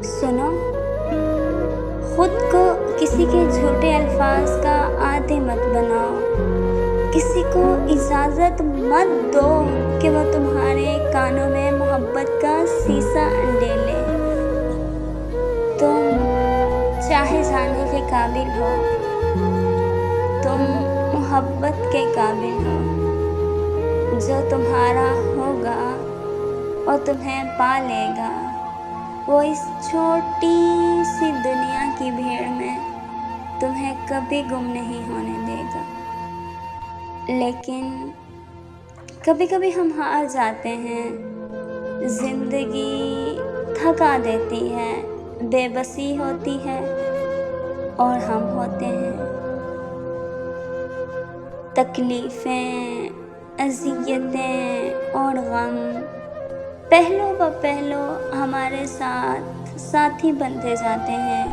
सुनो, खुद को किसी के झूठे अल्फाज का आदी मत बनाओ। किसी को इजाज़त मत दो कि वो तुम्हारे कानों में मोहब्बत का शीशा अंडेले। तुम चाहे जाने के काबिल हो, तुम मोहब्बत के काबिल हो। जो तुम्हारा होगा और तुम्हें पा लेगा, वो इस छोटी सी दुनिया की भीड़ में तुम्हें कभी गुम नहीं होने देगा। लेकिन कभी कभी हम हार जाते हैं, जिंदगी थका देती है, बेबसी होती है और हम होते हैं। तकलीफ़ें, अज़ियतें और गम पहलों ब पहलों हमारे साथ साथी बनते जाते हैं।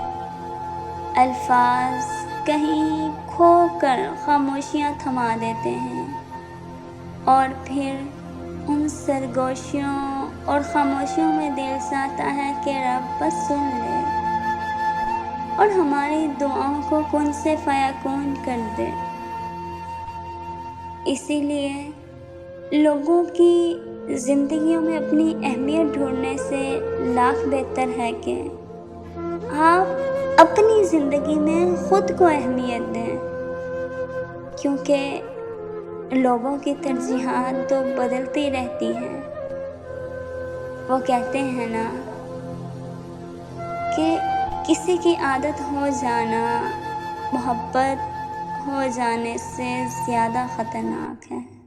अल्फाज कहीं खो कर खामोशियाँ थमा देते हैं और फिर उन सरगोशियों और खामोशियों में दिल चाहता है कि रब बस सुन ले और हमारी दुआओं को कुन से फयाकून कर दे। इसीलिए लोगों की ज़िंदगियों में अपनी अहमियत ढूंढने से लाख बेहतर है कि आप अपनी ज़िंदगी में ख़ुद को अहमियत दें, क्योंकि लोगों की तरजीहात तो बदलती रहती हैं। वो कहते हैं ना कि किसी की आदत हो जाना मोहब्बत हो जाने से ज़्यादा ख़तरनाक है।